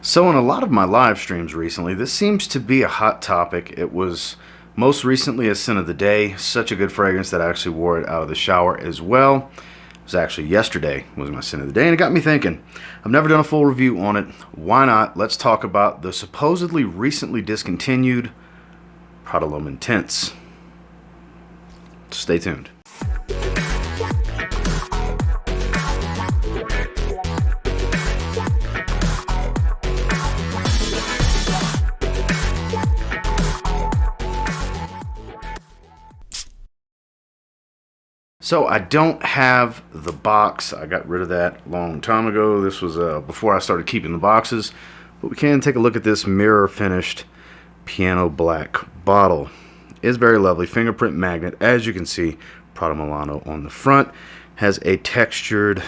So in a lot of my live streams recently, this seems to be a hot topic. It was most recently a scent of the day, such a good fragrance that I actually wore it out of the shower as well. It was actually yesterday was my scent of the day, and it got me thinking. I've never done a full review on it. Why not? Let's talk about the supposedly recently discontinued Prada L'Homme Intense. Stay tuned. So I don't have the box. I got rid of that a long time ago. This was before I started keeping the boxes. But we can take a look at this mirror finished piano black bottle. It's very lovely. Fingerprint magnet. As you can see, Prada Milano on the front. Has a textured,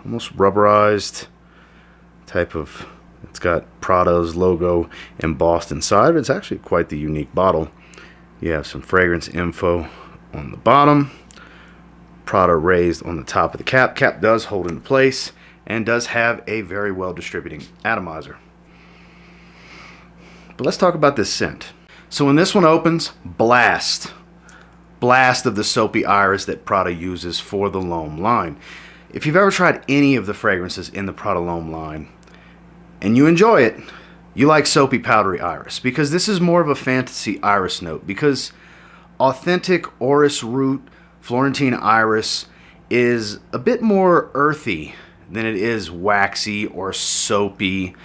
almost rubberized type of, it's got Prada's logo embossed inside. It's actually quite the unique bottle. You have some fragrance info on the bottom. Prada raised on the top of the cap. Cap does hold in place and does have a very well distributing atomizer. But let's talk about this scent. So when this one opens, blast of the soapy iris that Prada uses for the L'Homme line. If you've ever tried any of the fragrances in the Prada L'Homme line and you enjoy it, you like soapy powdery iris, because this is more of a fantasy iris note, because authentic orris root Florentine iris is a bit more earthy than it is waxy or soapy,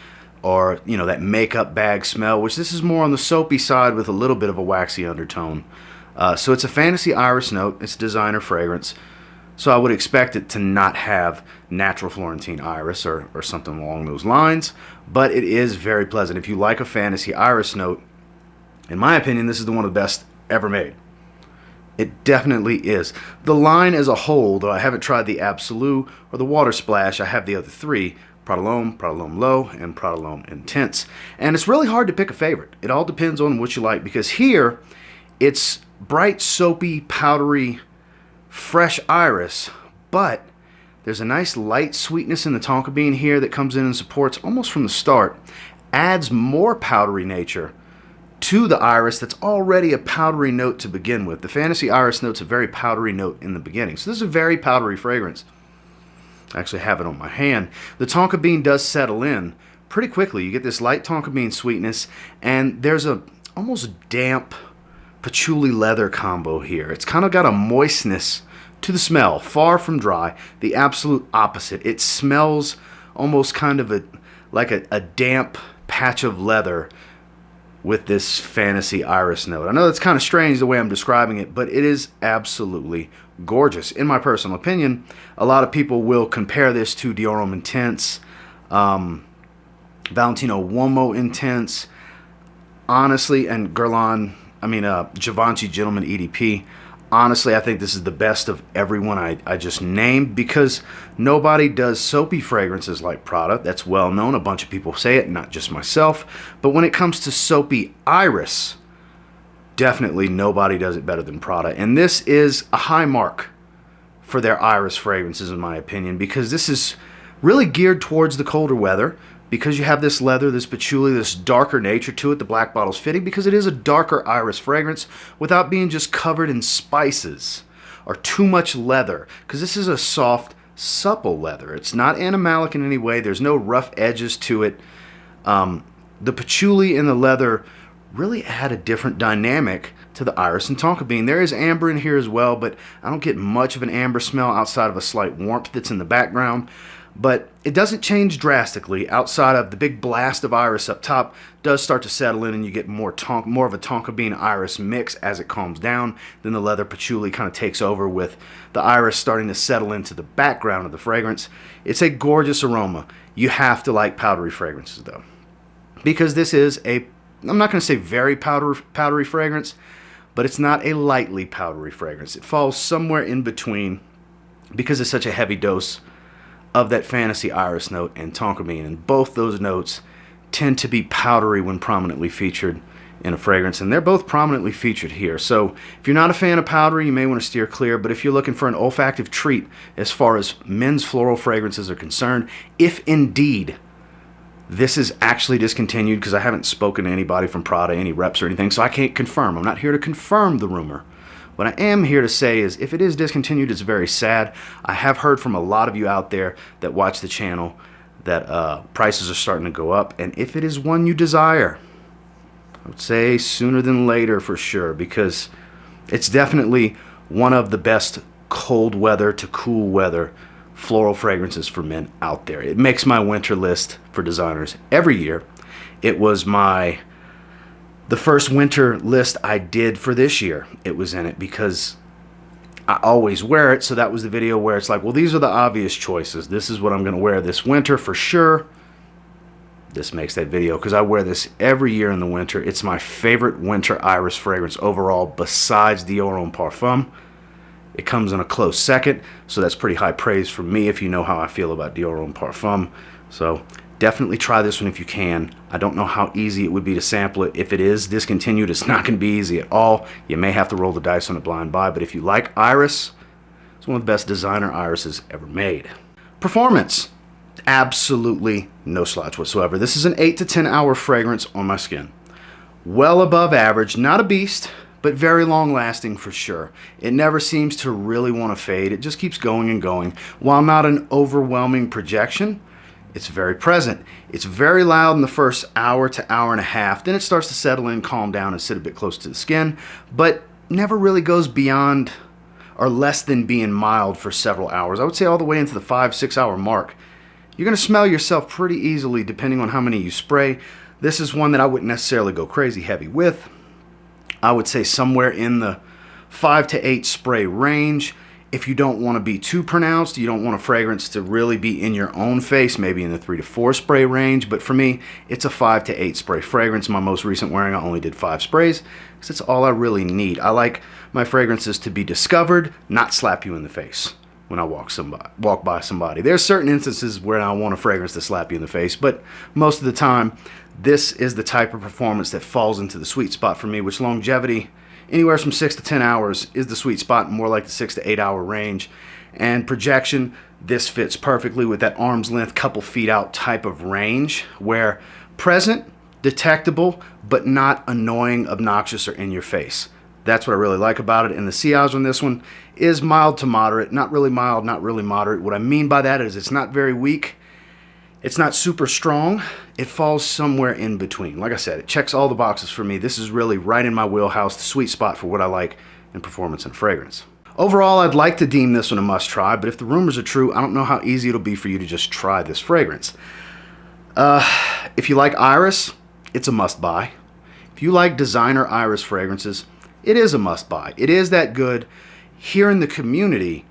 or that makeup bag smell, which this is more on the soapy side with a little bit of a waxy undertone. So it's a fantasy iris note. It's a designer fragrance, so I would expect it to not have natural Florentine iris or something along those lines, but it is very pleasant. If you like a fantasy iris note, in my opinion, this is one of the best ever made. It definitely is. The line as a whole, though I haven't tried the Absolute or the Water Splash, I have the other three: Prada L'Homme Low, and Prada L'Homme Intense. And it's really hard to pick a favorite. It all depends on what you like, because here it's bright, soapy, powdery, fresh iris, but there's a nice light sweetness in the tonka bean here that comes in and supports almost from the start, adds more powdery nature to the iris that's already a powdery note to begin with. The fantasy iris note's a very powdery note in the beginning. So this is a very powdery fragrance. I actually have it on my hand. The tonka bean does settle in pretty quickly. You get this light tonka bean sweetness, and there's a almost damp patchouli leather combo here. It's kind of got a moistness to the smell, far from dry. The absolute opposite. It smells almost kind of like a damp patch of leather with this fantasy iris note. I know that's kind of strange the way I'm describing it, but it is absolutely gorgeous. In my personal opinion, a lot of people will compare this to Dior Homme Intense, Valentino Uomo Intense, honestly, and Givenchy Gentleman EDP. Honestly, I think this is the best of everyone I just named, because nobody does soapy fragrances like Prada. That's well known. A bunch of people say it, not just myself. But when it comes to soapy iris, definitely nobody does it better than Prada. And this is a high mark for their iris fragrances, in my opinion, because this is really geared towards the colder weather, because you have this leather, this patchouli, this darker nature to it. The black bottle's fitting because it is a darker iris fragrance without being just covered in spices or too much leather, because this is a soft, supple leather. It's not animalic in any way. There's no rough edges to it. The patchouli and the leather really add a different dynamic to the iris and tonka bean. There is amber in here as well, but I don't get much of an amber smell outside of a slight warmth that's in the background. But it doesn't change drastically outside of the big blast of iris up top. Does start to settle in, and you get more of a tonka bean iris mix as it calms down. Then the leather patchouli kind of takes over, with the iris starting to settle into the background of the fragrance. It's a gorgeous aroma. You have to like powdery fragrances, though, because this is I'm not going to say very powdery fragrance, but it's not a lightly powdery fragrance. It falls somewhere in between, because it's such a heavy dose of that fantasy iris note and tonka bean, and both those notes tend to be powdery when prominently featured in a fragrance, and they're both prominently featured here. So if you're not a fan of powdery, you may want to steer clear, but if you're looking for an olfactive treat as far as men's floral fragrances are concerned, if indeed This is actually discontinued because I haven't spoken to anybody from Prada, any reps or anything, so I can't confirm. I'm not here to confirm the rumor. What I am here to say is if it is discontinued, it's very sad. I have heard from a lot of you out there that watch the channel that prices are starting to go up, and if it is one you desire, I would say sooner than later for sure, because it's definitely one of the best cold weather to cool weather floral fragrances for men out there. It makes my winter list for designers every year. It was the first winter list I did for this year. It was in it because I always wear it, so that was the video where it's like, well, these are the obvious choices. This is what I'm going to wear this winter for sure. This makes that video because I wear this every year in the winter. It's my favorite winter iris fragrance overall besides Dior Homme Parfum. It comes in a close second, so that's pretty high praise from me if you know how I feel about Dior Homme Parfum. So definitely try this one if you can. I don't know how easy it would be to sample it. If it is discontinued, it's not going to be easy at all. You may have to roll the dice on a blind buy, but if you like iris, it's one of the best designer irises ever made. Performance, absolutely no slouch whatsoever. This is an 8 to 10 hour fragrance on my skin. Well above average, not a beast, but very long lasting for sure. It never seems to really want to fade. It just keeps going and going. While not an overwhelming projection, it's very present. It's very loud in the first hour to hour and a half. Then it starts to settle in, calm down, and sit a bit close to the skin, but never really goes beyond or less than being mild for several hours. I would say all the way into the 5-6 hour mark. You're going to smell yourself pretty easily depending on how many you spray. This is one that I wouldn't necessarily go crazy heavy with. I would say somewhere in the 5 to 8 spray range. If you don't want to be too pronounced, you don't want a fragrance to really be in your own face, maybe in the 3 to 4 spray range. But for me, it's a 5 to 8 spray fragrance. My most recent wearing, I only did 5 sprays because that's all I really need. I like my fragrances to be discovered, not slap you in the face when I walk by somebody. There's certain instances where I want a fragrance to slap you in the face, but most of the time, this is the type of performance that falls into the sweet spot for me, which longevity, anywhere from 6 to 10 hours is the sweet spot, more like the 6 to 8 hour range. And projection, this fits perfectly with that arm's length, couple feet out type of range, where present, detectable, but not annoying, obnoxious, or in your face. That's what I really like about it. And the sillage on this one is mild to moderate, not really mild, not really moderate. What I mean by that is it's not very weak. It's not super strong. It falls somewhere in between. Like I said, it checks all the boxes for me. This is really right in my wheelhouse, the sweet spot for what I like in performance and fragrance. Overall, I'd like to deem this one a must try, but if the rumors are true, I don't know how easy it'll be for you to just try this fragrance. If you like iris, it's a must buy. If you like designer iris fragrances, it is a must buy. It is that good. Here in the community,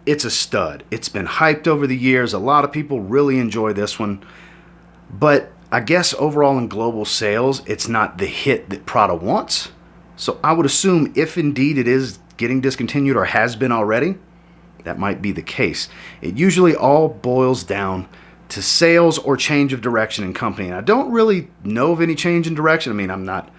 it's a stud. It's been hyped over the years. A lot of people really enjoy this one. But I guess overall in global sales, it's not the hit that Prada wants. So I would assume if indeed it is getting discontinued or has been already, that might be the case. It usually all boils down to sales or change of direction in company. And I don't really know of any change in direction. I mean, I'm not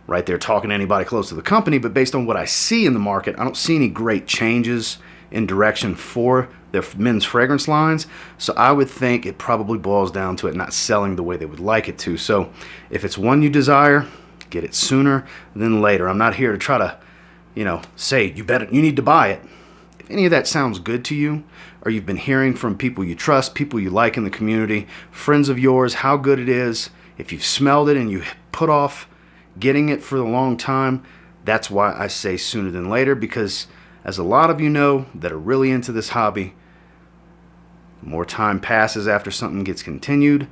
right there talking to anybody close to the company, but based on what I see in the market, I don't see any great changes in direction for their men's fragrance lines. So I would think it probably boils down to it not selling the way they would like it to. So if it's one you desire, get it sooner than later. I'm not here to try to, say you need to buy it. If any of that sounds good to you, or you've been hearing from people you trust, people you like in the community, friends of yours, how good it is, if you've smelled it and you put off getting it for a long time, that's why I say sooner than later, because as a lot of you know that are really into this hobby, the more time passes after something gets continued,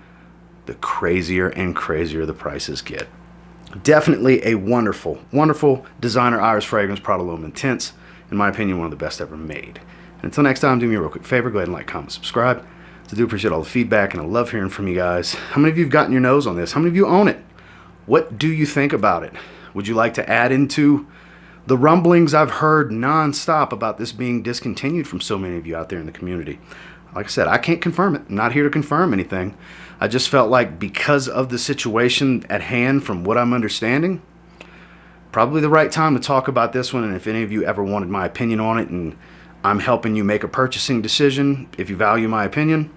the crazier and crazier the prices get. Definitely a wonderful, wonderful designer iris fragrance, Prada L'Homme Intense. In my opinion, one of the best ever made. And until next time, do me a real quick favor, go ahead and like, comment, subscribe. I do appreciate all the feedback, and I love hearing from you guys. How many of you have gotten your nose on this? How many of you own it? What do you think about it? Would you like to add into the rumblings I've heard nonstop about this being discontinued from so many of you out there in the community? Like I said, I can't confirm it. I'm not here to confirm anything. I just felt like because of the situation at hand, from what I'm understanding, probably the right time to talk about this one. And if any of you ever wanted my opinion on it and I'm helping you make a purchasing decision, if you value my opinion,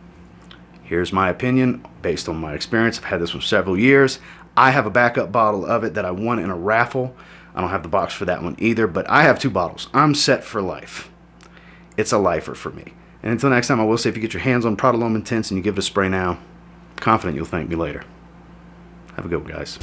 Here's my opinion based on my experience. I've had this for several years. I have a backup bottle of it that I won in a raffle. I don't have the box for that one either, but I have 2 bottles. I'm set for life. It's a lifer for me. And until next time, I will say if you get your hands on Prada L'Homme Intense and you give it a spray now, confident you'll thank me later. Have a good one, guys.